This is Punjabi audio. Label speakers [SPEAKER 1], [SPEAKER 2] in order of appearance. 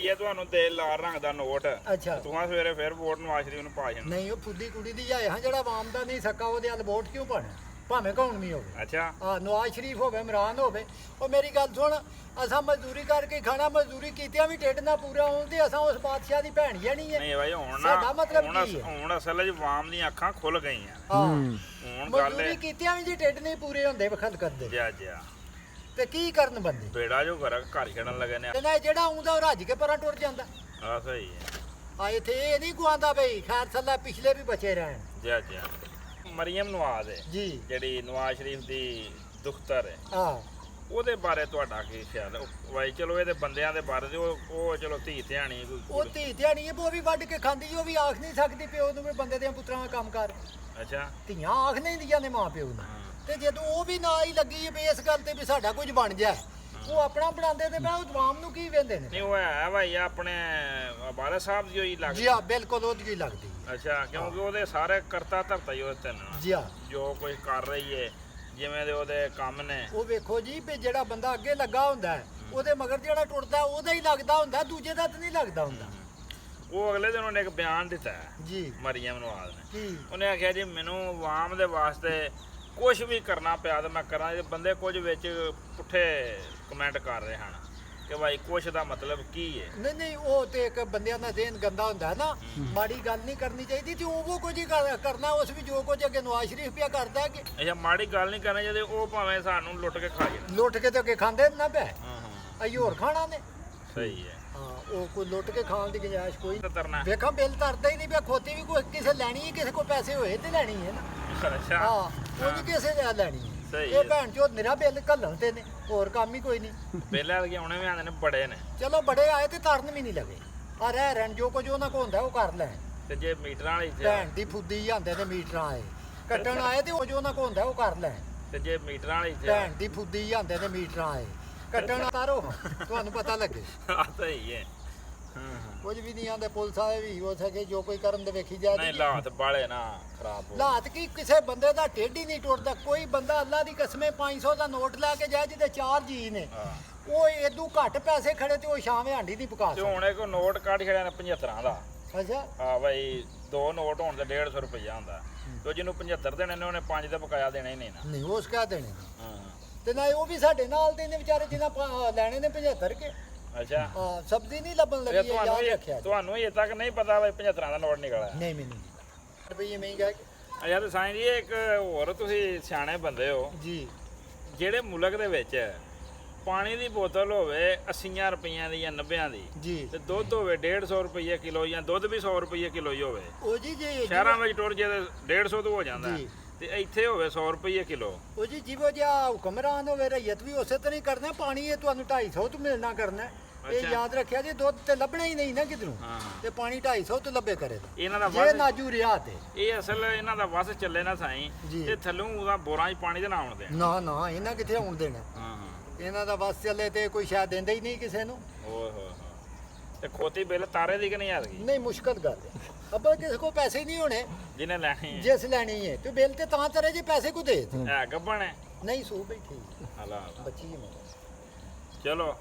[SPEAKER 1] ਇਹ ਤੁਹਾਨੂੰ ਦੇ ਲਾਲ ਰੰਗ ਦਾ ਨੋਟ
[SPEAKER 2] ਅੱਛਾ
[SPEAKER 1] ਤੂੰ ਸਵੇਰੇ ਫਿਰ ਵੋਟ ਨਵਾਜ਼ ਸ਼ਰੀਫ ਨੂੰ ਪਾ ਜਾਣਾ।
[SPEAKER 2] ਨਹੀਂ ਉਹ ਫੁੱਦੀ ਕੁੜੀ ਦੀ ਜਾਏ ਹਾਂ ਜਿਹੜਾ ਆਵਾਮ ਦਾ ਨਹੀਂ ਸਕਾ ਉਹਦੇ ਵੱਲ ਵੋਟ ਕਿਉਂ ਪਾਣਾ ਭਾਵੇਂ ਕੌਣ ਵੀ ਹੋਵੇ।
[SPEAKER 1] ਅੱਛਾ
[SPEAKER 2] ਆ ਨਵਾਜ਼ ਸ਼ਰੀਫ ਹੋਵੇ ਇਮਰਾਨ ਹੋਵੇ। ਉਹ ਮੇਰੀ ਗੱਲ ਸੁਣ ਅਸਾਂ ਮਜ਼ਦੂਰੀ ਕਰਕੇ ਖਾਣਾ ਮਜ਼ਦੂਰੀ ਕੀਤਿਆਂ ਵੀ ਢਿੱਡ ਨਾ ਪੂਰਾ ਹੋਣ ਤੇ ਅਸਾਂ ਉਸ ਬਾਦਸ਼ਾਹ ਦੀ ਭੈਣ ਜਾਣੀ ਹੈ।
[SPEAKER 1] ਨਹੀਂ ਭਾਈ ਹੁਣ
[SPEAKER 2] ਸਾਡਾ ਮਤਲਬ ਕੀ ਹੈ?
[SPEAKER 1] ਹੁਣ ਅਸਲ ਵਿੱਚ ਆਵਾਮ ਦੀਆਂ ਅੱਖਾਂ ਖੁੱਲ ਗਈਆਂ।
[SPEAKER 2] ਹਾਂ
[SPEAKER 1] ਹੁਣ ਗੱਲ
[SPEAKER 2] ਮਜ਼ਦੂਰੀ ਕੀਤਿਆਂ ਵੀ ਜੀ ਢਿੱਡ ਨਹੀਂ ਪੂਰੇ ਹੁੰਦੇ ਵਖਤ ਕਰਦੇ
[SPEAKER 1] ਜਾ ਜਾ
[SPEAKER 2] ਤੇ ਕੀ ਕਰਨ ਬੰਦੇ
[SPEAKER 1] ਬੇੜਾ ਜੋ ਘਰ ਛੱਡਣ ਲੱਗੇ ਨੇ।
[SPEAKER 2] ਤੇ ਨਾ ਜਿਹੜਾ ਆਉਂਦਾ ਉਹ ਰੱਜ ਕੇ ਪਰਾਂ ਟੁਰ ਜਾਂਦਾ।
[SPEAKER 1] ਆ ਸਹੀ ਹੈ।
[SPEAKER 2] ਆ ਇੱਥੇ ਇਹ ਨਹੀਂ ਗੁਆਂਦਾ ਬਈ ਖੈਰ ਸੱਲਾ ਪਿਛਲੇ ਵੀ ਬਚੇ ਰਹਿਣ।
[SPEAKER 1] ਜਾ ਜਾ ਮਰੀਮ ਨਵਾਜ਼ ਹੈ
[SPEAKER 2] ਜੀ
[SPEAKER 1] ਜਿਹੜੀ ਨਵਾਜ਼ ਸ਼ਰੀਫ ਦੀ ਦੁਖਤਰ ਹੈ
[SPEAKER 2] ਹਾਂ
[SPEAKER 1] ਉਹਦੇ ਬਾਰੇ ਤੁਹਾਡਾ ਕੀ ਖਿਆਲ ਹੈ? ਵਾਈ ਚਲੋ ਇਹਦੇ ਬੰਦਿਆਂ ਦੇ ਬਾਰੇ ਉਹ ਚਲੋ ਧੀ ਧਿਆਣੀ
[SPEAKER 2] ਉਹ ਧੀ ਧਿਆਣੀ ਹੈ ਉਹ ਵੀ ਵੱਢ ਕੇ ਖਾਂਦੀ ਉਹ ਵੀ ਆਖ ਨਹੀਂ ਸਕਦੀ ਪਿਓ ਨੂੰ ਵੀ ਬੰਦੇ ਦੇ ਪੁੱਤਰਾਂ ਦਾ ਕੰਮ ਕਰ।
[SPEAKER 1] ਅੱਛਾ
[SPEAKER 2] ਧੀਆਂ ਆਖ ਨਹੀਂ ਦੀਆਂ ਨੇ ਮਾਂ ਪਿਓ ਨੂੰ ਤੇ ਜਦੋਂ ਉਹ ਵੀ ਨਾ ਹੀ ਲੱਗੀ ਵੀ ਇਸ ਗੱਲ ਤੇ ਵੀ ਸਾਡਾ ਕੁਝ ਬਣ ਜਾ ਉਹ ਆਪਣਾ ਬਣਾਉਂਦੇ ਤੇ ਮੈਂ ਉਹ ਜਵਾਮ ਨੂੰ ਕੀ ਵੇਂਦੇ ਨੇ।
[SPEAKER 1] ਨਹੀਂ ਉਹ ਹੈ ਭਾਈ ਆਪਣੇ ਬਾਲਾ ਸਾਹਿਬ ਦੀ ਹੋਈ ਲੱਗਦੀ।
[SPEAKER 2] ਜੀ ਹਾਂ ਬਿਲਕੁਲ ਉਹਦੀ ਹੀ ਲੱਗਦੀ।
[SPEAKER 1] ਅੱਛਾ ਕਿਉਂਕਿ ਉਹਦੇ ਸਾਰੇ ਕਰਤਾ ਧਰਤਾ ਹੀ ਉਹਦੇ ਨਾਲ
[SPEAKER 2] ਜੀ ਹਾਂ
[SPEAKER 1] ਜੋ ਕੁਝ ਕਰ ਰਹੀ ਹੈ ਜਿਵੇਂ ਦੇ ਉਹਦੇ ਕੰਮ ਨੇ।
[SPEAKER 2] ਉਹ ਵੇਖੋ ਜੀ ਵੀ ਜਿਹੜਾ ਬੰਦਾ ਅੱਗੇ ਲੱਗਾ ਹੁੰਦਾ ਉਹਦੇ ਮਗਰ ਜਿਹੜਾ ਟੁੱਟਦਾ ਉਹਦਾ ਹੀ ਲੱਗਦਾ ਹੁੰਦਾ ਦੂਜੇ ਦਾ ਤਾਂ ਨਹੀਂ ਲੱਗਦਾ ਹੁੰਦਾ।
[SPEAKER 1] ਉਹ ਅਗਲੇ ਦਿਨ ਉਹਨੇ ਇੱਕ ਬਿਆਨ ਦਿੱਤਾ
[SPEAKER 2] ਜੀ
[SPEAKER 1] ਮਰੀਮ ਨਵਾਜ਼ ਨੇ।
[SPEAKER 2] ਕੀ
[SPEAKER 1] ਉਹਨੇ ਆਖਿਆ ਜੀ ਮੈਨੂੰ ਆਵਾਮ ਦੇ ਵਾਸਤੇ ਕੁਝ ਵੀ ਕਰਨਾ ਪਿਆ ਤਾਂ ਮੈਂ ਕਰਾਂ। ਇਹ ਬੰਦੇ ਕੁਝ ਵਿੱਚ ਪੁੱਠੇ ਕਮੈਂਟ ਕਰ ਰਹੇ ਹਨ ਕਿ ਭਾਈ ਕੁਛ ਦਾ ਮਤਲਬ ਕੀ ਹੈ।
[SPEAKER 2] ਨਹੀਂ ਉਹ ਤੇ ਇੱਕ ਬੰਦਿਆਂ ਦਾ ਦੇਨ ਗੰਦਾ ਹੁੰਦਾ ਨਾ ਮਾੜੀ ਗੱਲ ਨਹੀਂ ਕਰਨੀ ਚਾਹੀਦੀ ਤੇ ਉਹ ਕੁਝ ਹੀ ਕਰਨਾ ਉਸ ਵੀ ਜੋ ਕੁਝ ਅੱਗੇ ਨਵਾਜ਼ ਸ਼ਰੀਫ ਪਿਆ ਕਰਦਾ ਕਿ
[SPEAKER 1] ਅੱਛਾ ਮਾੜੀ ਗੱਲ ਨਹੀਂ ਕਰਨੀ ਚਾਹੀਦੀ ਉਹ ਭਾਵੇਂ ਸਾਨੂੰ ਲੁੱਟ ਕੇ ਖਾ ਜਾਣ।
[SPEAKER 2] ਲੁੱਟ ਕੇ ਤੇ ਅੱਗੇ ਖਾਂਦੇ ਨਾ ਪੈ
[SPEAKER 1] ਹਾਂ
[SPEAKER 2] ਅਈ ਹੋਰ ਖਾਣਾ ਨੇ।
[SPEAKER 1] ਸਹੀ ਹੈ।
[SPEAKER 2] ਹਾਂ ਉਹ ਕੋਈ ਲੁੱਟ ਕੇ ਖਾਣ ਦੀ ਗੁੰਜਾਇਸ਼ ਕੋਈ
[SPEAKER 1] ਤਰਨਾ
[SPEAKER 2] ਵੇਖਾਂ ਬਿੱਲ ਤਰਦਾ ਹੀ ਨਹੀਂ ਪਿਆ ਖੋਤੀ ਵੀ ਕੋਈ ਕਿਸੇ ਲੈਣੀ ਹੈ ਕਿਸੇ ਕੋਲ ਪੈਸੇ ਹੋਏ ਤੇ ਲੈਣੀ ਹੈ ਨਾ।
[SPEAKER 1] ਅੱਛਾ
[SPEAKER 2] ਹਾਂ ਉਹ ਨਹੀਂ ਕਿਸੇ ਦੇ ਲੈਣੀ ਹੈ।
[SPEAKER 1] ਸਹੀ
[SPEAKER 2] ਇਹ ਭੈਣ ਚੋਦ ਨਿਰਾ ਬਿੱਲ ਘੱਲਣ ਤੇ ਨੇ ਹੋਰ ਕੰਮ ਹੀ ਕੋਈ ਨਹੀਂ।
[SPEAKER 1] ਪਹਿਲਾਂ ਕਿ ਆਉਣੇ ਵੀ ਆਂਦੇ ਨੇ ਬੜੇ ਨੇ
[SPEAKER 2] ਚਲੋ ਬੜੇ ਆਏ ਤੇ ਤਰਨ ਵੀ ਨਹੀਂ ਲੱਗੇ ਆ ਰਹਿ ਰਹਿਣ ਜੋ ਕੁਝ ਉਹਨਾਂ ਕੋਲ ਹੁੰਦਾ ਉਹ ਕਰ ਲੈਣ।
[SPEAKER 1] ਤੇ ਜੇ ਮੀਟਰਾਂ ਵਾਲੀ ਇੱਥੇ
[SPEAKER 2] ਭੈਣ ਦੀ ਫੁੱਦੀ ਜਾਂਦੇ ਨੇ ਮੀਟਰਾਂ ਆਏ ਕੱਟਣ ਆਏ ਤੇ ਉਹ ਜੋ ਉਹਨਾਂ ਕੋਲ ਹੁੰਦਾ ਉਹ ਕਰ ਲੈਣ।
[SPEAKER 1] ਤੇ ਜੇ ਮੀਟਰਾਂ ਵਾਲੀ ਇੱਥੇ
[SPEAKER 2] ਭੈਣ ਦੀ ਫੁੱਦੀ ਜਾਂਦੇ ਨੇ ਮੀਟਰਾਂ ਆਏ ਕੱਟਣ ਤਾਰੋ ਤੁਹਾਨੂੰ ਪਤਾ ਲੱਗੇ।
[SPEAKER 1] ਆ ਸਹੀ ਹੈ।
[SPEAKER 2] ਕੁਝ ਵੀ ਨਹੀਂ ਆਂਦੇ ਪੁਲਿਸ ਵਾਲੇ ਵੀ ਹੋ ਸਕੇ ਜੋ ਕੋਈ ਕਰਨ ਦੇ ਵੇਖੀ ਜਾ
[SPEAKER 1] ਨਹੀਂ ਲਾਹਤ ਬਾਲੇ ਨਾ ਖਰਾਬ ਹੋ।
[SPEAKER 2] ਲਾਤ ਕੀ ਕਿਸੇ ਬੰਦੇ ਦਾ ਢਿੱਡ ਹੀ ਨਹੀਂ ਟੁੱਟਦਾ। ਕੋਈ ਬੰਦਾ ਅੱਲਾ ਦੀ ਕਸਮੇ 500 ਦਾ ਨੋਟ ਲੈ ਕੇ ਜਾਏ ਜਿਹਦੇ 4 ਜੀ ਨੇ ਉਹ ਏਦੂ ਘੱਟ ਪੈਸੇ ਖੜੇ ਤੇ ਉਹ ਸ਼ਾਮੇ ਹਾਂਡੀ ਨਹੀਂ ਪਕਾ
[SPEAKER 1] ਤੇ
[SPEAKER 2] ਸਕਦਾ।
[SPEAKER 1] ਹੁਣ ਇੱਕ ਨੋਟ ਕੱਢ ਛੜਿਆ ਨੇ 75 ਦਾ।
[SPEAKER 2] ਅੱਛਾ
[SPEAKER 1] ਹਾਂ ਭਾਈ ਦੋ ਨੋਟ ਹੋਣ ਤੇ 150 ਰੁਪਈਆ ਹੁੰਦਾ ਤੇ ਜਿਹਨੂੰ 75 ਦੇਣੇ ਨੇ ਉਹਨੇ 5 ਦਾ ਬਕਾਇਆ ਦੇਣਾ ਹੀ ਨਹੀਂ ਨਾ।
[SPEAKER 2] ਨਹੀਂ ਉਸ ਕਹਿ ਦੇਣੇ
[SPEAKER 1] ਹਾਂ
[SPEAKER 2] ਤੇ ਨਾ ਉਹ ਵੀ ਸਾਡੇ ਨਾਲ ਦੇ ਨੇ ਵਿਚਾਰੇ ਜਿਹਨਾਂ ਲੈਣੇ ਨੇ 75 ਕੇ।
[SPEAKER 1] ਅੱਛਾ
[SPEAKER 2] ਹਾਂ ਸਬਜ਼ੀ ਨਹੀਂ ਲੱਭਣ
[SPEAKER 1] ਤੇ
[SPEAKER 2] ਲੱਗੀ ਯਾਦ ਰੱਖਿਆ ਜੀ।
[SPEAKER 1] ਤੁਹਾਨੂੰ ਇਹ ਤੱਕ ਨਹੀਂ ਪਤਾ ਵੀ 75 ਦਾ ਨੋਟ ਨਿਕਲਿਆ।
[SPEAKER 2] ਨਹੀਂ ਮੈਨੂੰ ਰੁਪਈਏ ਮਹਿੰਗਾ
[SPEAKER 1] ਅੱਛਾ ਤੇ ਸਾਈਂ ਜੀ ਇੱਕ ਹੋਰ ਤੁਸੀਂ ਸਿਆਣੇ ਬੰਦੇ ਹੋ
[SPEAKER 2] ਜੀ
[SPEAKER 1] ਜਿਹੜੇ ਮੁਲਕ ਦੇ ਵਿੱਚ ਪਾਣੀ ਦੀ ਬੋਤਲ ਹੋਵੇ 80 ਰੁਪਈਆਂ ਦੀ ਜਾਂ 90 ਦੀ
[SPEAKER 2] ਜੀ
[SPEAKER 1] ਤੇ ਦੁੱਧ ਹੋਵੇ 150 ਰੁਪਈਏ ਕਿਲੋ ਜਾਂ ਦੁੱਧ ਵੀ 100 ਰੁਪਈਏ ਕਿਲੋ ਹੀ ਹੋਵੇ।
[SPEAKER 2] ਉਹ ਜੀ
[SPEAKER 1] ਸ਼ਹਿਰਾਂ ਵਿੱਚ ਟੁਰ ਜੇ 150 ਤੋਂ ਹੋ ਜਾਂਦਾ
[SPEAKER 2] ਜੀ।
[SPEAKER 1] ਤੇ ਇੱਥੇ ਹੋਵੇ 100 ਰੁਪਈਏ ਕਿਲੋ।
[SPEAKER 2] ਉਹ ਜੀ ਜਿਵੇਂ ਜਿਹਾ ਹੁਕਮਰਾਨ ਹੋਵੇ ਰਈਅਤ ਵੀ ਉਸੇ ਤਰ੍ਹਾਂ ਹੀ ਕਰਨਾ। ਪਾਣੀ ਇਹ ਤੁਹਾਨੂੰ 250 ਤੋਂ ਮਿਲਣਾ ਕਰਨਾ ਇਹ
[SPEAKER 1] ਅੱਛਾ।
[SPEAKER 2] ਯਾਦ ਰੱਖਿਆ ਜੀ ਦੁੱਧ ਤੇ ਲੱਭਣਾ ਹੀ ਨਹੀਂ ਨਾ ਕਿਧਰੋਂ
[SPEAKER 1] ਹਾਂ
[SPEAKER 2] ਤੇ ਪਾਣੀ 250 ਤੋਂ ਲੱਭੇ ਕਰੇਗਾ
[SPEAKER 1] ਇਹਨਾਂ ਦਾ
[SPEAKER 2] ਜੇ
[SPEAKER 1] ਵਸ
[SPEAKER 2] ਨਾਜੂ ਰਿਆ ਤੇ
[SPEAKER 1] ਇਹ ਅਸਲ ਇਹਨਾਂ ਦਾ ਵਸ ਚੱਲੇ ਨਾ ਸਾਈਂ
[SPEAKER 2] ਜੀ।
[SPEAKER 1] ਤੇ ਥੱਲੋਂ ਉਹਦਾ ਬੋਰਾਂ 'ਚ ਪਾਣੀ ਦੇ ਨਾ ਆਉਣ ਦੇਣ।
[SPEAKER 2] ਨਾ ਇਹਨਾਂ ਕਿੱਥੇ ਆਉਣ ਦੇਣਾ।
[SPEAKER 1] ਹਾਂ
[SPEAKER 2] ਇਹਨਾਂ ਦਾ ਬਸ ਚੱਲੇ ਤੇ ਕੋਈ ਸ਼ਾਇਦ ਦਿੰਦਾ ਹੀ ਨਹੀਂ ਕਿਸੇ ਨੂੰ।
[SPEAKER 1] ਓਏ ਹੋਏ ਤੇ ਖੋਤੀ ਬਿੱਲ ਤਾਰੇ ਦੀ ਕਿ ਨਹੀਂ ਆ ਗਈ
[SPEAKER 2] ਨਹੀਂ ਮੁਸ਼ਕਲ ਗੱਲ ਹੈ ਅੱਬਾ ਕਿਸੇ ਕੋਲ ਪੈਸੇ ਹੀ ਨਹੀਂ ਹੋਣੇ
[SPEAKER 1] ਜਿਹਨੇ ਲੈਣੀ ਹੈ।
[SPEAKER 2] ਜਿਸ ਲੈਣੀ ਹੈ ਤੇ ਬਿੱਲ ਤੇ ਤਾਂ ਤਰੇ ਜੇ ਪੈਸੇ ਕੋ ਦੇ
[SPEAKER 1] ਹੈ ਗੱਬਣ ਹੈ
[SPEAKER 2] ਨਹੀਂ ਸੂ ਬੈਠੀ
[SPEAKER 1] ਹਲਾ
[SPEAKER 2] ਬੱਚੀ ਹੈ ਮੇਰੀ।
[SPEAKER 1] ਚਲੋ